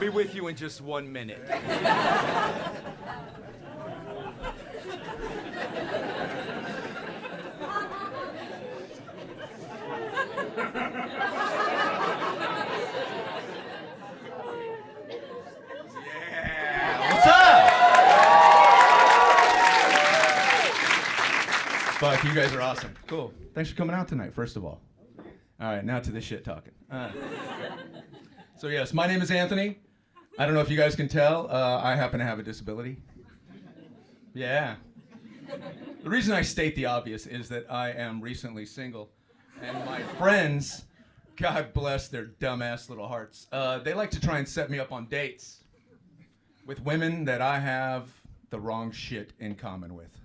be with you in just 1 minute. Fuck, you guys are awesome. Cool. Thanks for coming out tonight, first of all. All right, now to the shit talking. So yes, my name is Anthony. I don't know if you guys can tell, I happen to have a disability. Yeah. The reason I state the obvious is that I am recently single, and my friends, God bless their dumbass little hearts, they like to try and set me up on dates with women that I have the wrong shit in common with.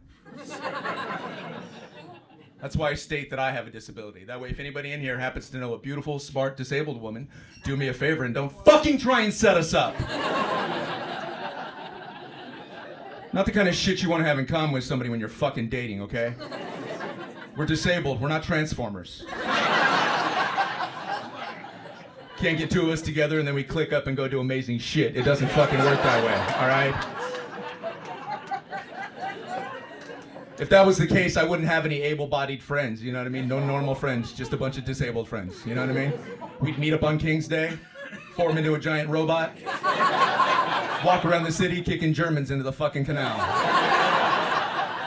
That's why I state that I have a disability. That way, if anybody in here happens to know a beautiful, smart, disabled woman, do me a favor and don't fucking try and set us up. Not the kind of shit you want to have in common with somebody when you're fucking dating, okay? We're disabled, we're not Transformers. Can't get two of us together and then we click up and go do amazing shit. It doesn't fucking work that way, all right? If that was the case, I wouldn't have any able-bodied friends, you know what I mean? No normal friends, just a bunch of disabled friends, you know what I mean? We'd meet up on King's Day, form into a giant robot, walk around the city kicking Germans into the fucking canal.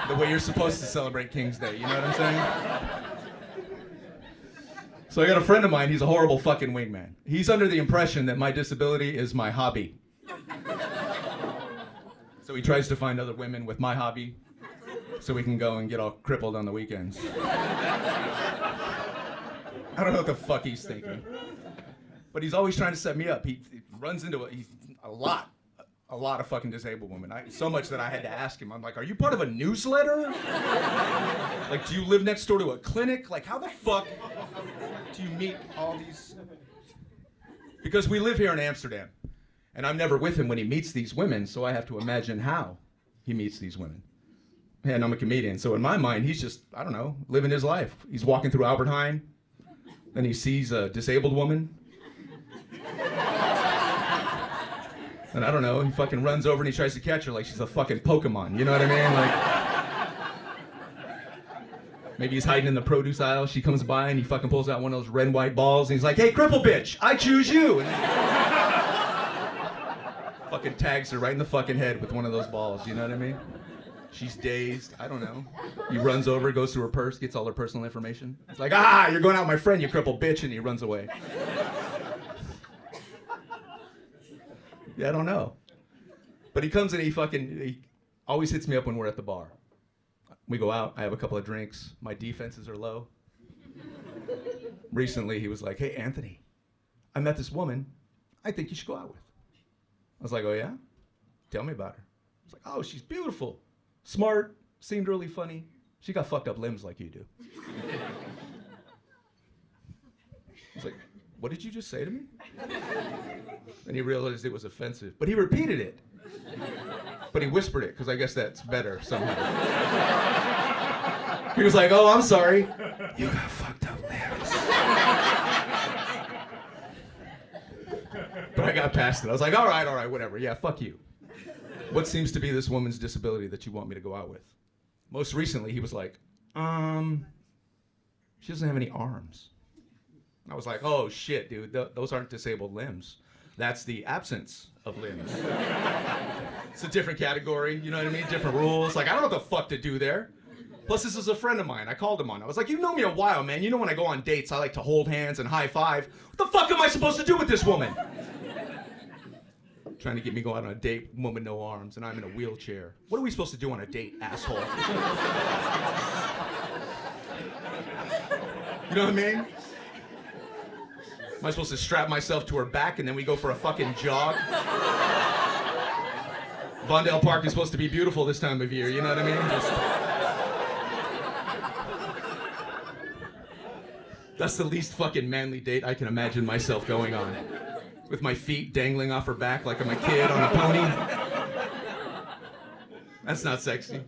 The way you're supposed to celebrate King's Day, you know what I'm saying? So I got a friend of mine, he's a horrible fucking wingman. He's under the impression that my disability is my hobby. So he tries to find other women with my hobby, so we can go and get all crippled on the weekends. I don't know what the fuck he's thinking. But he's always trying to set me up. He runs into a lot of fucking disabled women. So much that I had to ask him, I'm like, are you part of a newsletter? Like, do you live next door to a clinic? Like, how the fuck do you meet all these? Because we live here in Amsterdam, and I'm never with him when he meets these women, so I have to imagine how he meets these women. And I'm a comedian, so in my mind, he's just, I don't know, living his life. He's walking through Albert Heijn, then he sees a disabled woman. And I don't know, he fucking runs over and he tries to catch her like she's a fucking Pokemon, you know what I mean? Like, maybe he's hiding in the produce aisle, she comes by and he fucking pulls out one of those red and white balls and he's like, hey, cripple bitch, I choose you. And fucking tags her right in the fucking head with one of those balls, you know what I mean? She's dazed, I don't know. He runs over, goes through her purse, gets all her personal information. It's like, you're going out with my friend, you crippled bitch, and he runs away. Yeah, I don't know. But he comes and he always hits me up when we're at the bar. We go out, I have a couple of drinks, my defenses are low. Recently, he was like, hey, Anthony, I met this woman I think you should go out with. I was like, oh yeah? Tell me about her. I was like, oh, she's beautiful. Smart, seemed really funny. She got fucked up limbs like you do. I was like, what did you just say to me? And he realized it was offensive, but he repeated it. But he whispered it, because I guess that's better somehow. He was like, oh, I'm sorry. You got fucked up limbs. But I got past it. I was like, all right, whatever. Yeah, fuck you. What seems to be this woman's disability that you want me to go out with? Most recently, he was like, she doesn't have any arms. I was like, oh shit, dude, those aren't disabled limbs. That's the absence of limbs. It's a different category, you know what I mean? Different rules. Like, I don't know what the fuck to do there. Plus, this is a friend of mine. I called him on. I was like, you know me a while, man. You know when I go on dates, I like to hold hands and high five. What the fuck am I supposed to do with this woman? Trying to get me go out on a date, woman no arms, and I'm in a wheelchair. What are we supposed to do on a date, asshole? You know what I mean? Am I supposed to strap myself to her back and then we go for a fucking jog? Vondale Park is supposed to be beautiful this time of year, you know what I mean? That's the least fucking manly date I can imagine myself going on. With my feet dangling off her back like I'm a kid on a pony. That's not sexy.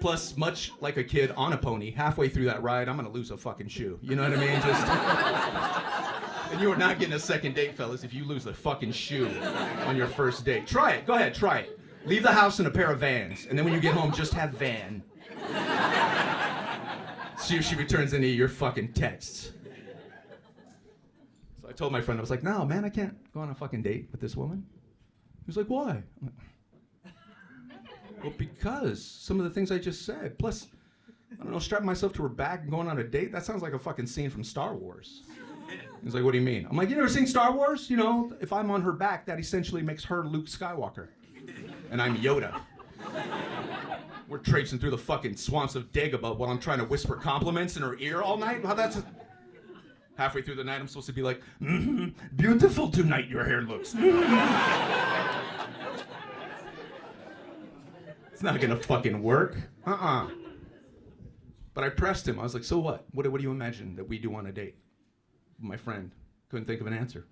Plus, much like a kid on a pony, halfway through that ride, I'm gonna lose a fucking shoe. You know what I mean? And you are not getting a second date, fellas, if you lose a fucking shoe on your first date. Try it. Go ahead, try it. Leave the house in a pair of Vans, and then when you get home, just have Van. See if she returns any of your fucking texts. So I told my friend, I was like, no, man, I can't go on a fucking date with this woman. He was like, why? I'm like, well, because some of the things I just said. Plus, I don't know, strapping myself to her back and going on a date, that sounds like a fucking scene from Star Wars. He's like, what do you mean? I'm like, you never seen Star Wars? You know, if I'm on her back, that essentially makes her Luke Skywalker. And I'm Yoda. We're traipsing through the fucking swamps of Dagobah while I'm trying to whisper compliments in her ear all night. How that's halfway through the night, I'm supposed to be like, beautiful tonight your hair looks. It's not gonna fucking work. But I pressed him. I was like, so what? What do you imagine that we do on a date? My friend couldn't think of an answer.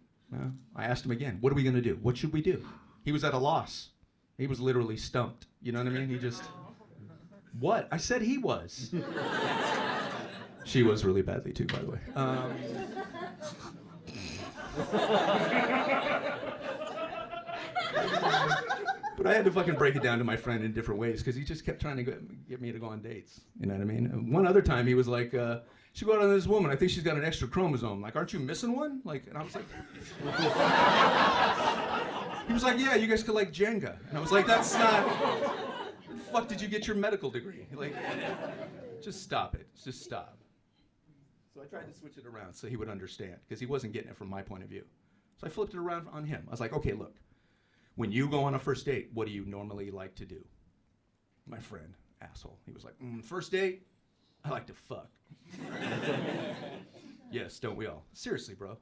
I asked him again, what are we gonna do? What should we do? He was at a loss. He was literally stumped. You know what I mean? He just, what? I said he was. She was really badly too, by the way. But I had to fucking break it down to my friend in different ways because he just kept trying to get me to go on dates. You know what I mean? One other time he was like, should go out on this woman. I think she's got an extra chromosome. Like, aren't you missing one? Like, and I was like, he was like, yeah, you guys could like Jenga. And I was like, that's not, where the fuck did you get your medical degree? Like, just stop it. Just stop. So I tried to switch it around so he would understand because he wasn't getting it from my point of view. So I flipped it around on him. I was like, okay, look, when you go on a first date, what do you normally like to do? My friend, asshole, he was like, first date, I like to fuck. Yes, don't we all? Seriously, bro.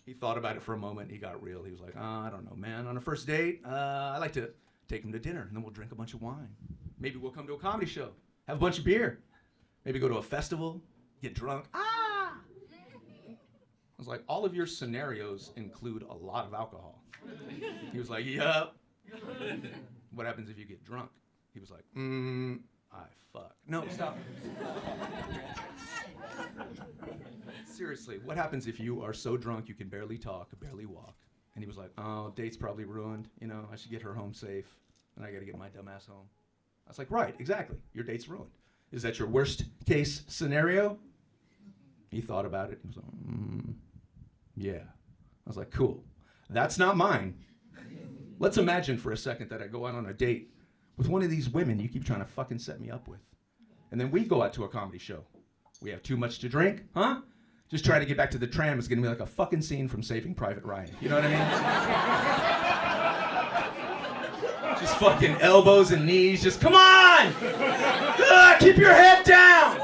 He thought about it for a moment. He got real. He was like, I don't know, man. On a first date, I like to take him to dinner, and then we'll drink a bunch of wine. Maybe we'll come to a comedy show, have a bunch of beer. Maybe go to a festival, get drunk. I was like, all of your scenarios include a lot of alcohol. He was like, yup. What happens if you get drunk? He was like, I fuck. No, stop. Seriously, what happens if you are so drunk you can barely talk, barely walk? And he was like, oh, date's probably ruined. You know, I should get her home safe, and I gotta get my dumb ass home. I was like, right, exactly. Your date's ruined. Is that your worst case scenario? He thought about it. He was like, yeah. I was like, cool. That's not mine. Let's imagine for a second that I go out on a date with one of these women you keep trying to fucking set me up with. And then we go out to a comedy show. We have too much to drink, huh? Just try to get back to the Tram is gonna be like a fucking scene from Saving Private Ryan. You know what I mean? Just fucking elbows and knees, just come on! Keep your head down!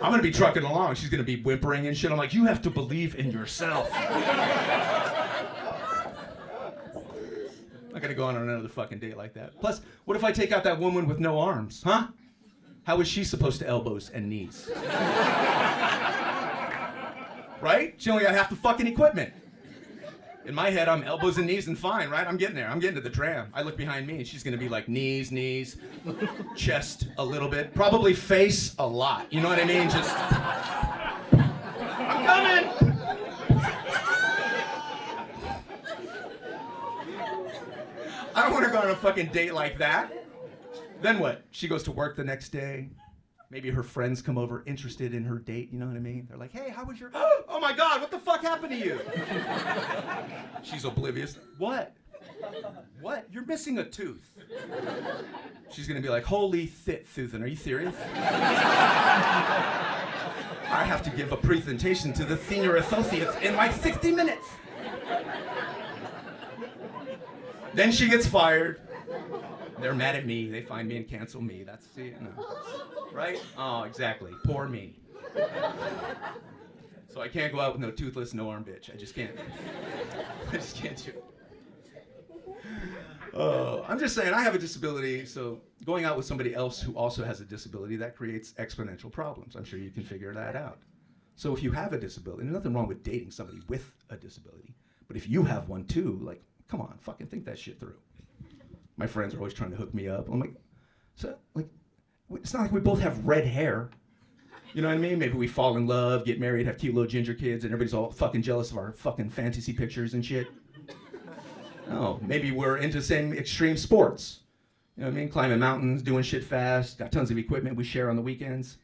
I'm gonna be trucking along. She's gonna be whimpering and shit. I'm like, you have to believe in yourself. I'm not gonna go on another fucking date like that. Plus, what if I take out that woman with no arms, huh? How is she supposed to elbows and knees? Right? She only got half the fucking equipment. In my head, I'm elbows and knees and fine, right? I'm getting there. I'm getting to the Tram. I look behind me and she's gonna be like knees, chest a little bit, probably face a lot. You know what I mean? Just, I'm coming! I don't want to go on a fucking date like that. Then what? She goes to work the next day. Maybe her friends come over interested in her date, you know what I mean? They're like, hey, how was your, oh my God, what the fuck happened to you? She's oblivious. What? What? You're missing a tooth. She's gonna be like, holy thiththoothin', are you serious? I have to give a presentation to the senior associates in like 60 minutes. Then she gets fired. They're mad at me. They find me and cancel me. That's it. No. Right? Oh, exactly. Poor me. So I can't go out with no toothless, no arm bitch. I just can't. I just can't do it. I'm just saying, I have a disability, so going out with somebody else who also has a disability, that creates exponential problems. I'm sure you can figure that out. So if you have a disability, there's nothing wrong with dating somebody with a disability, but if you have one too, like, come on, fucking think that shit through. My friends are always trying to hook me up. I'm like, so, like, it's not like we both have red hair. You know what I mean? Maybe we fall in love, get married, have cute little ginger kids, and everybody's all fucking jealous of our fucking fantasy pictures and shit. No, maybe we're into the same extreme sports. You know what I mean? Climbing mountains, doing shit fast, got tons of equipment we share on the weekends.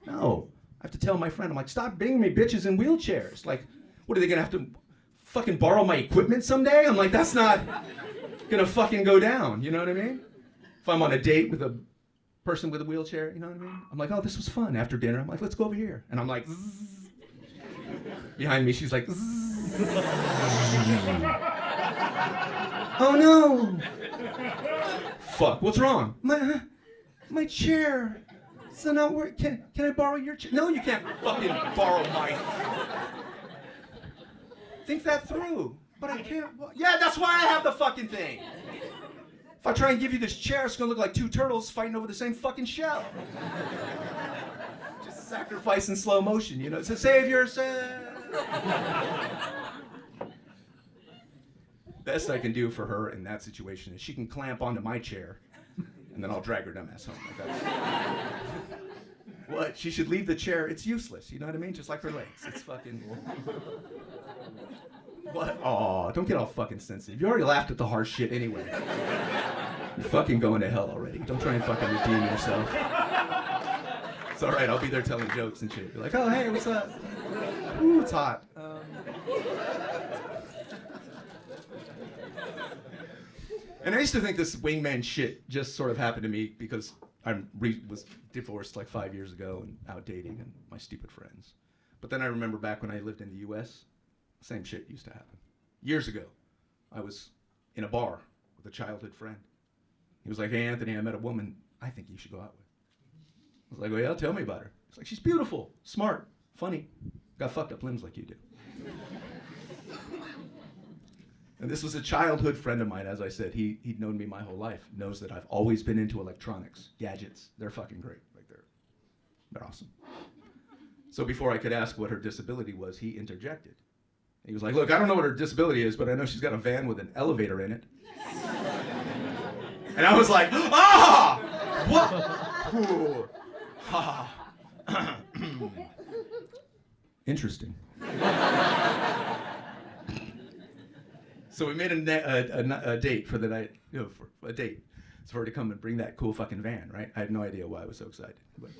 No, I have to tell my friend, I'm like, stop bringing me bitches in wheelchairs. Like, what are they gonna have to fucking borrow my equipment someday? I'm like, that's not gonna fucking go down, you know what I mean? If I'm on a date with a person with a wheelchair, you know what I mean? I'm like, oh, this was fun after dinner. I'm like, let's go over here. And I'm like, zzz. Behind me, she's like, zzz. Oh no. Fuck, what's wrong? My chair. So now can I borrow your chair? No, you can't fucking borrow mine. Think that through. But I can't. Yeah, that's why I have the fucking thing. If I try and give you this chair, it's gonna look like two turtles fighting over the same fucking shell. Just sacrifice in slow motion, you know? It's a save yourself. Best I can do for her in that situation is she can clamp onto my chair, and then I'll drag her dumbass home. Like that's... What? She should leave the chair. It's useless. You know what I mean? Just like her legs. It's fucking... What? Aw, don't get all fucking sensitive. You already laughed at the harsh shit anyway. You're fucking going to hell already. Don't try and fucking redeem yourself. It's all right. I'll be there telling jokes and shit. Be like, oh, hey, what's up? Ooh, it's hot. And I used to think this wingman shit just sort of happened to me because I was divorced like 5 years ago and out dating and my stupid friends. But then I remember back when I lived in the U.S., same shit used to happen. Years ago, I was in a bar with a childhood friend. He was like, hey, Anthony, I met a woman I think you should go out with. I was like, well, yeah, tell me about her. He's like, she's beautiful, smart, funny, got fucked up limbs like you do. And this was a childhood friend of mine, as I said. He'd known me my whole life, knows that I've always been into electronics, gadgets. They're fucking great. Like they're awesome. So before I could ask what her disability was, he interjected. He was like, look, I don't know what her disability is, but I know she's got a van with an elevator in it. And I was like, ah! What? Ooh. Ha. Interesting. So we made a date for the night, for a date. So for her to come and bring that cool fucking van, right? I had no idea why I was so excited. But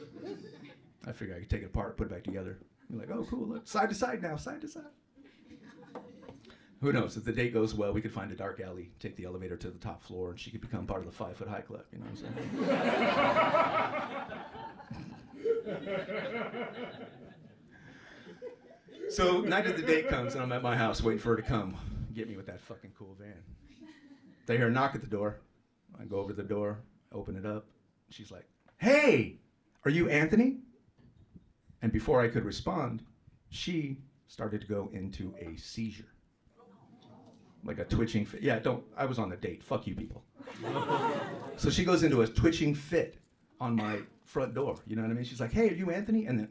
I figured I could take it apart, put it back together. Be like, oh, cool, look, side to side now, side to side. Who knows, if the date goes well, we could find a dark alley, take the elevator to the top floor, and she could become part of the 5 Foot High Club, you know what I'm saying? So, night of the date comes, and I'm at my house waiting for her to come get me with that fucking cool van. They hear a knock at the door. I go over to the door, open it up. She's like, hey, are you Anthony? And before I could respond, she started to go into a seizure. Like a twitching fit. Yeah, I was on a date. Fuck you people. So she goes into a twitching fit on my front door. You know what I mean? She's like, hey, are you Anthony? And then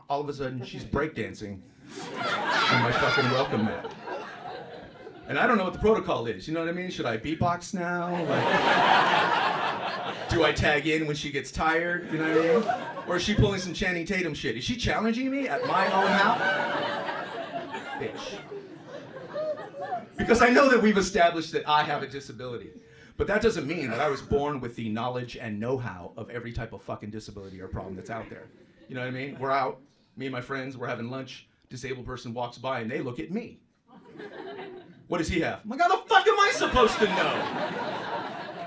all of a sudden she's breakdancing on my fucking welcome mat. And I don't know what the protocol is. You know what I mean? Should I beatbox now? Like, do I tag in when she gets tired? You know what I mean? Or is she pulling some Channing Tatum shit? Is she challenging me at my own house? Bitch. Because I know that we've established that I have a disability. But that doesn't mean that I was born with the knowledge and know-how of every type of fucking disability or problem that's out there. You know what I mean? We're out, me and my friends, we're having lunch, disabled person walks by and they look at me. What does he have? I'm like, how the fuck am I supposed to know?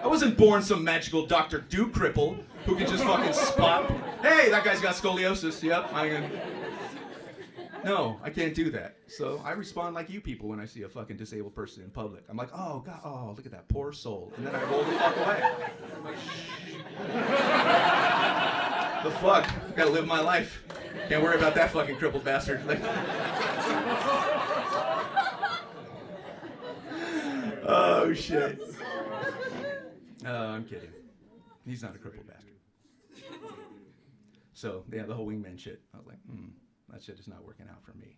I wasn't born some magical Dr. Do cripple who can just fucking spot. Hey, that guy's got scoliosis. Yep, No, I can't do that. So I respond like you people when I see a fucking disabled person in public. I'm like, oh, God, oh, look at that poor soul. And then I roll the fuck away. I'm like, shh. The fuck? Gotta live my life. Can't worry about that fucking crippled bastard. Like, oh, shit. I'm kidding. He's not a crippled bastard. So, yeah, the whole wingman shit. I was like, that shit is not working out for me.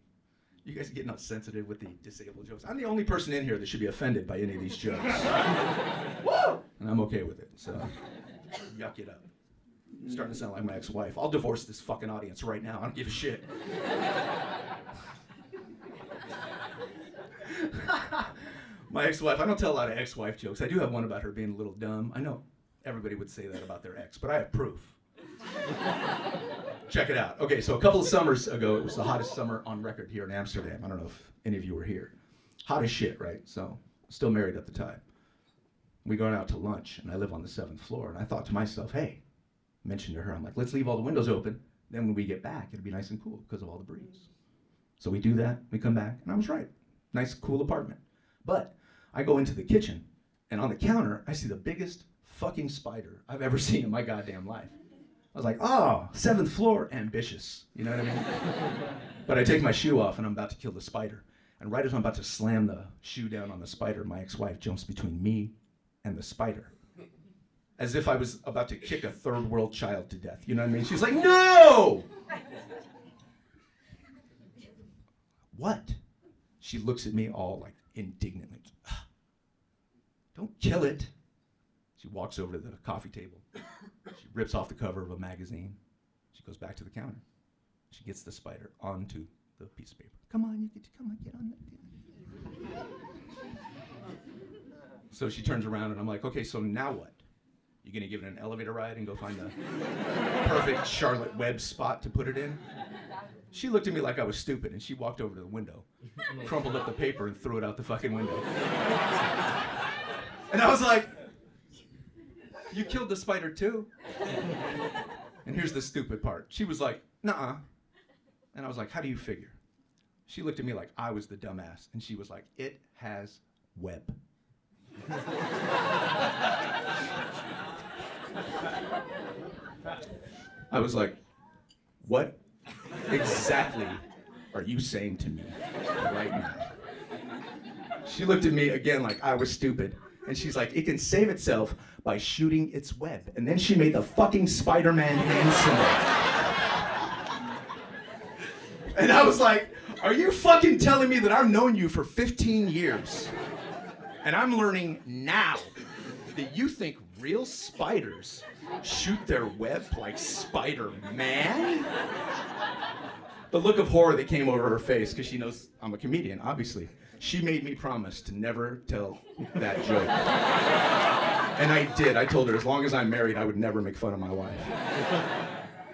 You guys are getting all sensitive with the disabled jokes. I'm the only person in here that should be offended by any of these jokes. Woo! And I'm okay with it, so yuck it up. Starting to sound like my ex-wife. I'll divorce this fucking audience right now. I don't give a shit. My ex-wife, I don't tell a lot of ex-wife jokes. I do have one about her being a little dumb. I know everybody would say that about their ex, but I have proof. Check it out. Okay, so a couple of summers ago, it was the hottest summer on record here in Amsterdam. I don't know if any of you were here. Hot as shit, right? So, still married at the time. We going out to lunch, and I live on the 7th floor, and I thought to myself, hey, mentioned to her, I'm like, let's leave all the windows open. Then when we get back, it'll be nice and cool because of all the breeze. So we do that, we come back, and I was right. Nice, cool apartment. But I go into the kitchen, and on the counter, I see the biggest fucking spider I've ever seen in my goddamn life. I was like, oh, 7th floor, ambitious. You know what I mean? But I take my shoe off, and I'm about to kill the spider. And right as I'm about to slam the shoe down on the spider, my ex-wife jumps between me and the spider. As if I was about to kick a third world child to death. You know what I mean? She's like, no! What? She looks at me all like indignantly. Don't kill it. She walks over to the coffee table. She rips off the cover of a magazine. She goes back to the counter. She gets the spider onto the piece of paper. Come on, get on that. So she turns around and I'm like, okay, so now what? You gonna give it an elevator ride and go find the perfect Charlotte Web spot to put it in? She looked at me like I was stupid and she walked over to the window, crumpled up the paper and threw it out the fucking window. And I was like, you killed the spider too? And here's the stupid part. She was like, nuh-uh. And I was like, how do you figure? She looked at me like I was the dumbass and she was like, it has web. I was like, what exactly are you saying to me right now? She looked at me again like I was stupid. And she's like, it can save itself by shooting its web. And then she made the fucking Spider-Man hand symbol. And I was like, are you fucking telling me that I've known you for 15 years? And I'm learning now that you think real spiders shoot their web like Spider-Man? The look of horror that came over her face, because she knows I'm a comedian, obviously. She made me promise to never tell that joke. And I did. I told her as long as I'm married, I would never make fun of my wife.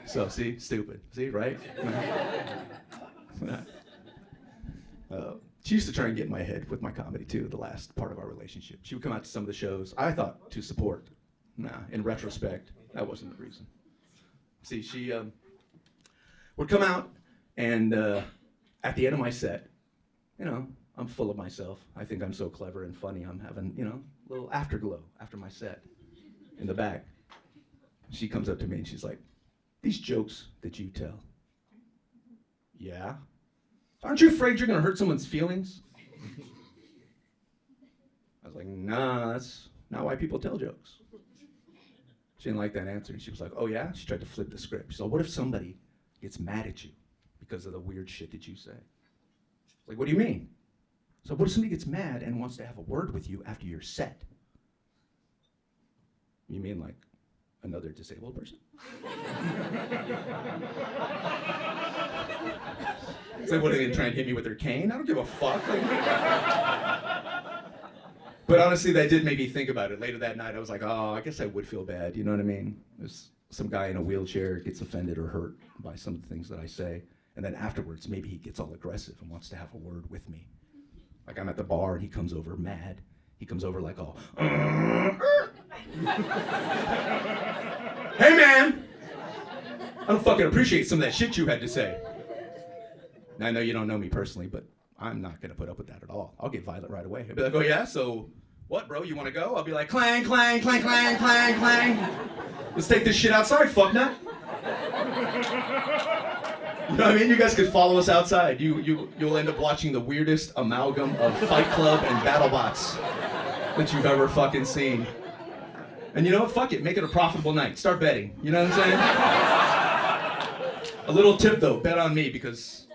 So, see? Stupid. See, right? She used to try and get in my head with my comedy, too, the last part of our relationship. She would come out to some of the shows, I thought, to support. Nah, in retrospect, that wasn't the reason. See, she would come out, and at the end of my set, you know, I'm full of myself. I think I'm so clever and funny. I'm having, you know, a little afterglow after my set in the back. She comes up to me and she's like, these jokes that you tell, yeah? Aren't you afraid you're gonna hurt someone's feelings? I was like, nah, that's not why people tell jokes. She didn't like that answer. And she was like, oh yeah? She tried to flip the script. She said, what if somebody gets mad at you because of the weird shit that you say? Like, what do you mean? So what if somebody gets mad and wants to have a word with you after your set? You mean like another disabled person? It's like, what, are they gonna try and hit me with their cane? I don't give a fuck. Like, but honestly, that did make me think about it. Later that night, I was like, oh, I guess I would feel bad. You know what I mean? There's some guy in a wheelchair gets offended or hurt by some of the things that I say. And then afterwards, maybe he gets all aggressive and wants to have a word with me. Like I'm at the bar and he comes over mad. He comes over like all, hey man, I don't fucking appreciate some of that shit you had to say. Now I know you don't know me personally, but I'm not gonna put up with that at all. I'll get violent right away. I'll be like, oh yeah, so what, bro, you wanna go? I'll be like, clang, clang, clang, clang, clang, clang. Let's take this shit outside, fucknut. You know what I mean? You guys could follow us outside. You'll end up watching the weirdest amalgam of Fight Club and Battlebots that you've ever fucking seen. And you know what? Fuck it. Make it a profitable night. Start betting. You know what I'm saying? A little tip though. Bet on me because,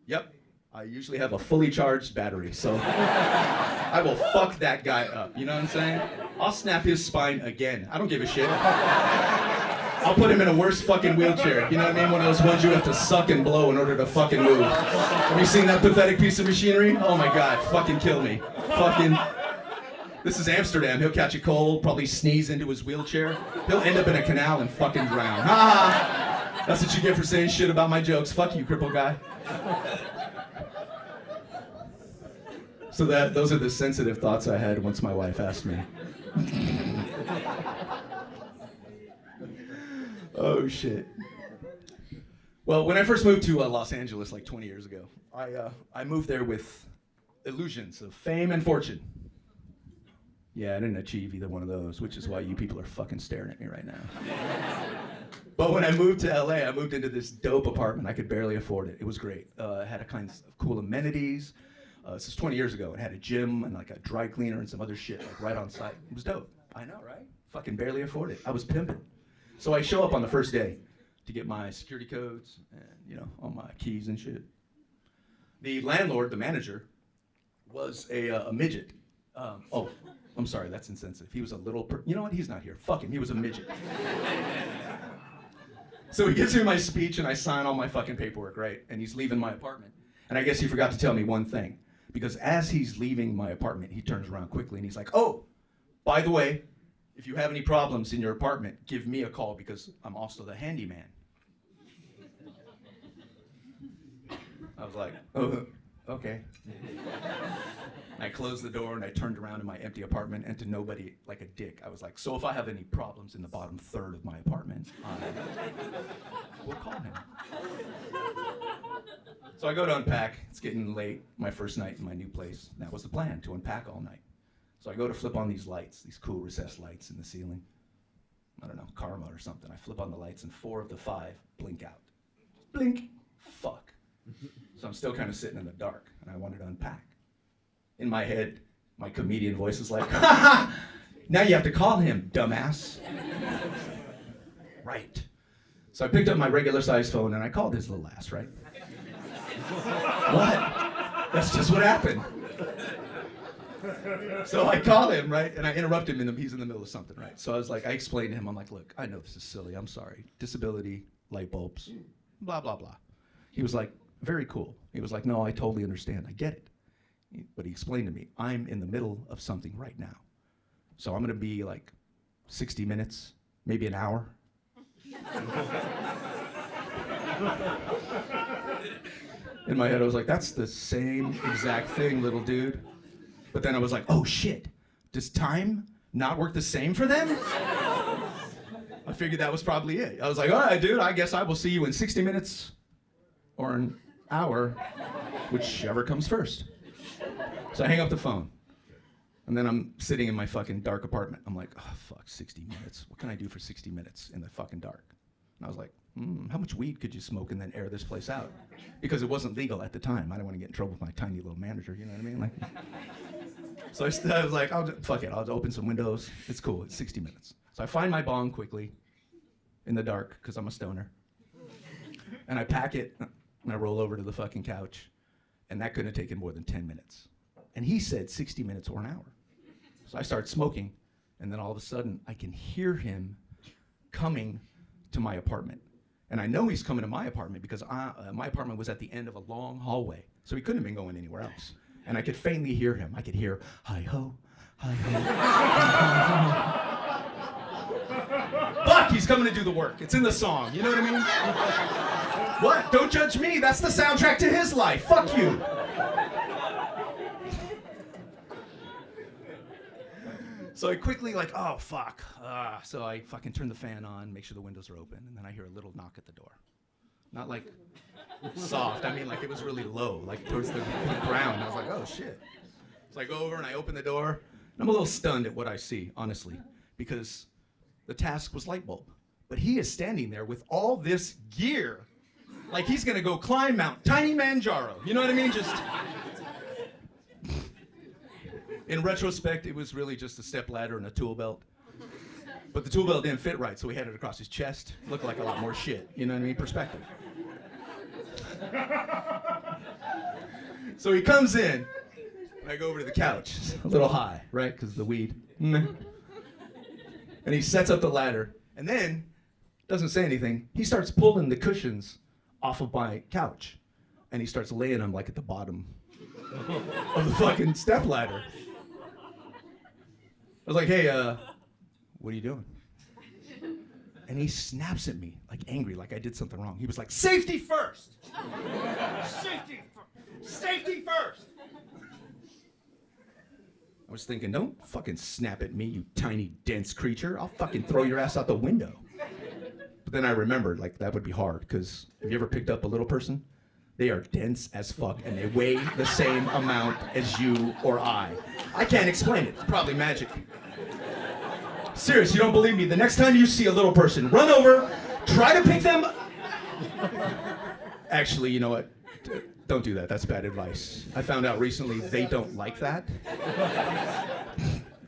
yep, I usually have a fully charged battery. So I will fuck that guy up. You know what I'm saying? I'll snap his spine again. I don't give a shit. I'll put him in a worse fucking wheelchair. You know what I mean? One of those ones you have to suck and blow in order to fucking move. Have you seen that pathetic piece of machinery? Oh my God, fucking kill me. Fucking. This is Amsterdam. He'll catch a cold, probably sneeze into his wheelchair. He'll end up in a canal and fucking drown. Ha! That's what you get for saying shit about my jokes. Fuck you, cripple guy. So those are the sensitive thoughts I had once my wife asked me. Oh shit. Well, when I first moved to Los Angeles like 20 years ago, I moved there with illusions of fame and fortune. Yeah, I didn't achieve either one of those, which is why you people are fucking staring at me right now. But when I moved to LA, I moved into this dope apartment. I could barely afford it. It was great. It had a kind of cool amenities. This is 20 years ago. It had a gym and like a dry cleaner and some other shit like right on site. It was dope. I know, right? Fucking barely afford it. I was pimping. So I show up on the first day to get my security codes and, you know, all my keys and shit. The landlord, the manager, was a midget. I'm sorry, that's insensitive. He was a little, you know what? He's not here. Fuck him. He was a midget. So he gives me my speech and I sign all my fucking paperwork, right? And he's leaving my apartment. And I guess he forgot to tell me one thing. Because as he's leaving my apartment, he turns around quickly and he's like, oh, by the way, if you have any problems in your apartment, give me a call because I'm also the handyman. I was like, oh, okay. I closed the door and I turned around in my empty apartment and to nobody like a dick, I was like, so if I have any problems in the bottom third of my apartment, we'll call him. So I go to unpack. It's getting late, my first night in my new place. That was the plan, to unpack all night. So I go to flip on these lights, these cool recessed lights in the ceiling. I don't know, karma or something. I flip on the lights and 4 of the 5 blink out. Blink. Fuck. So I'm still kind of sitting in the dark and I wanted to unpack. In my head, my comedian voice is like, ha ha! Now you have to call him, dumbass. Right. So I picked up my regular sized phone and I called his little ass, right? What? That's just what happened. So I call him, right? And I interrupt him he's in the middle of something, right? So I was like, I explained to him, I'm like, look, I know this is silly, I'm sorry. Disability, light bulbs, blah, blah, blah. He was like, very cool. He was like, no, I totally understand, I get it. But he explained to me, I'm in the middle of something right now. So I'm gonna be like 60 minutes, maybe an hour. In my head, I was like, that's the same exact thing, little dude. But then I was like, oh shit, does time not work the same for them? I figured that was probably it. I was like, all right, dude, I guess I will see you in 60 minutes or an hour, whichever comes first. So I hang up the phone. And then I'm sitting in my fucking dark apartment. I'm like, oh fuck, 60 minutes. What can I do for 60 minutes in the fucking dark? And I was like, how much weed could you smoke and then air this place out? Because it wasn't legal at the time. I didn't want to get in trouble with my tiny little manager, you know what I mean? Like, so I was like, fuck it, I'll open some windows. It's cool, it's 60 minutes. So I find my bong quickly in the dark, because I'm a stoner. And I pack it, and I roll over to the fucking couch. And that couldn't have taken more than 10 minutes. And he said 60 minutes or an hour. So I start smoking, and then all of a sudden, I can hear him coming to my apartment. And I know he's coming to my apartment because my apartment was at the end of a long hallway. So he couldn't have been going anywhere else. And I could faintly hear him. I could hear, hi-ho, hi-ho, hi-ho. Fuck, he's coming to do the work. It's in the song, you know what I mean? What? Don't judge me. That's the soundtrack to his life. Fuck you. So I quickly like, oh fuck. So I fucking turn the fan on, make sure the windows are open, and then I hear a little knock at the door. Not like soft, I mean like it was really low, like towards the ground. I was like, oh shit. So I go over and I open the door, and I'm a little stunned at what I see, honestly, because the task was light bulb. But he is standing there with all this gear, like he's gonna go climb Mount Tiny Manjaro. You know what I mean? Just. In retrospect, it was really just a step ladder and a tool belt. But the tool belt didn't fit right, so he had it across his chest. Looked like a lot more shit, you know what I mean? Perspective. So he comes in, and I go over to the couch, a little high, right, because of the weed. And he sets up the ladder, and then doesn't say anything. He starts pulling the cushions off of my couch, and he starts laying them like at the bottom of the fucking step ladder. I was like, hey, what are you doing? And he snaps at me, like angry, like I did something wrong. He was like, safety first! Safety first! Safety first! I was thinking, don't fucking snap at me, you tiny, dense creature. I'll fucking throw your ass out the window. But then I remembered, like, that would be hard, because have you ever picked up a little person? They are dense as fuck, and they weigh the same amount as you or I. I can't explain it. It's probably magic. Serious, you don't believe me? The next time you see a little person, run over, try to pick them. Actually, you know what? Don't do that. That's bad advice. I found out recently they don't like that.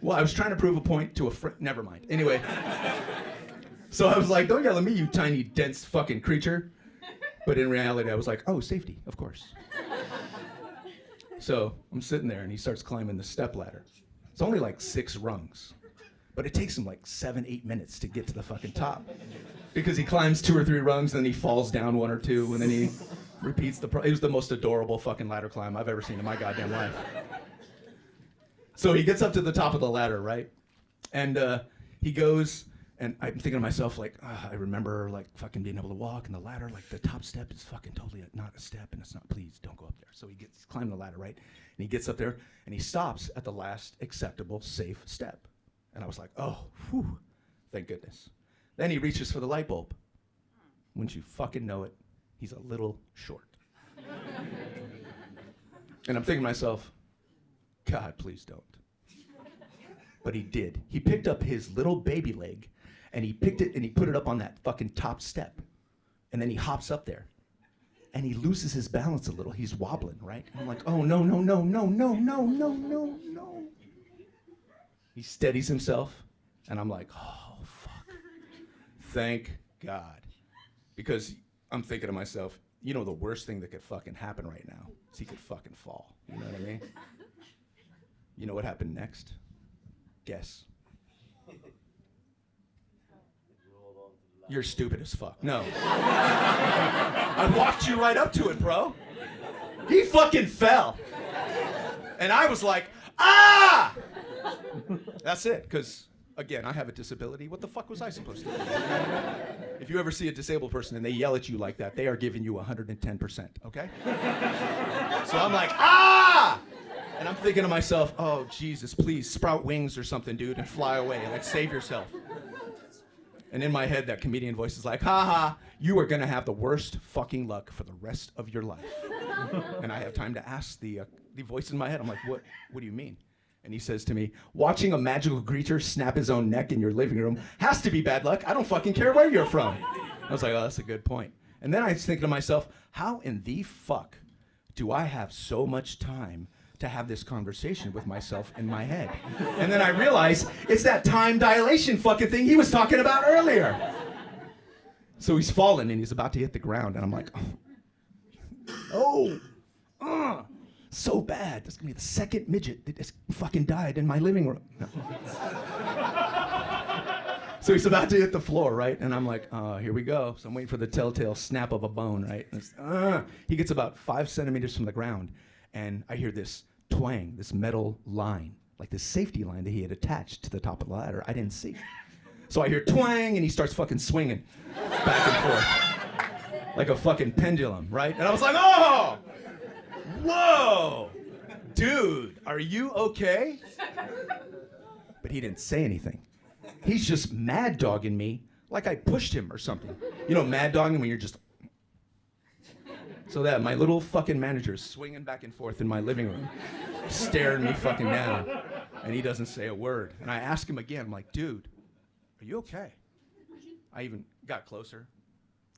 Well, I was trying to prove a point to a friend. Never mind. Anyway. So I was like, don't yell at me, you tiny, dense fucking creature. But in reality, I was like, oh, safety, of course. So I'm sitting there, and he starts climbing the stepladder. It's only like 6 rungs. But it takes him like 7-8 minutes to get to the fucking top. Because he climbs 2 or 3 rungs, then he falls down 1 or 2, and then he repeats it was the most adorable fucking ladder climb I've ever seen in my goddamn life. So he gets up to the top of the ladder, right? And he goes, and I'm thinking to myself, like, I remember like fucking being able to walk, and the ladder, like the top step is fucking totally not a step, and it's not, please don't go up there. So he gets climbing the ladder, right? And he gets up there, and he stops at the last acceptable, safe step. And I was like, oh, whew, thank goodness. Then he reaches for the light bulb. Wouldn't you fucking know it, he's a little short. And I'm thinking to myself, God, please don't. But he did. He picked up his little baby leg, and he picked it and he put it up on that fucking top step. And then he hops up there. And he loses his balance a little. He's wobbling, right? And I'm like, oh, no, no, no, no, no, no, no, no, no. He steadies himself, and I'm like, oh, fuck. Thank God. Because I'm thinking to myself, you know the worst thing that could fucking happen right now is he could fucking fall. You know what I mean? You know what happened next? Guess. You're stupid as fuck. No. I walked you right up to it, bro. He fucking fell. And I was like, ah! That's it, because, again, I have a disability. What the fuck was I supposed to do? If you ever see a disabled person and they yell at you like that, they are giving you 110%, okay? So I'm like, ah! And I'm thinking to myself, oh, Jesus, please, sprout wings or something, dude, and fly away. Like, save yourself. And in my head, that comedian voice is like, ha ha, you are going to have the worst fucking luck for the rest of your life. And I have time to ask the voice in my head, I'm like, what do you mean? And he says to me, watching a magical creature snap his own neck in your living room has to be bad luck. I don't fucking care where you're from. I was like, oh, that's a good point. And then I was thinking to myself, how in the fuck do I have so much time to have this conversation with myself in my head? And then I realized it's that time dilation fucking thing he was talking about earlier. So he's fallen and he's about to hit the ground. And I'm like, so bad. This is gonna be the second midget that just fucking died in my living room. No. So he's about to hit the floor, right? And I'm like, here we go. So I'm waiting for the telltale snap of a bone, right? He gets about 5 centimeters from the ground, and I hear this twang, this metal line, like this safety line that he had attached to the top of the ladder. I didn't see. So I hear twang, and he starts fucking swinging back and forth like a fucking pendulum, right? And I was like, oh! Whoa! Dude, are you okay? But he didn't say anything. He's just mad dogging me like I pushed him or something. You know, mad dogging when you're just... So that my little fucking manager is swinging back and forth in my living room, staring me fucking down, and he doesn't say a word. And I ask him again, I'm like, dude, are you okay? I even got closer.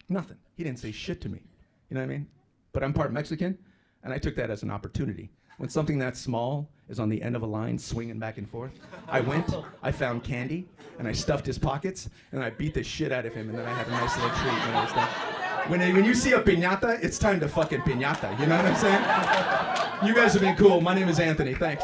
Nothing. He didn't say shit to me. You know what I mean? But I'm part Mexican, and I took that as an opportunity. When something that small is on the end of a line swinging back and forth, I went, I found candy, and I stuffed his pockets, and I beat the shit out of him, and then I had a nice little treat when I was done. When you see a piñata, it's time to fucking piñata, you know what I'm saying? You guys have been cool. My name is Anthony, thanks.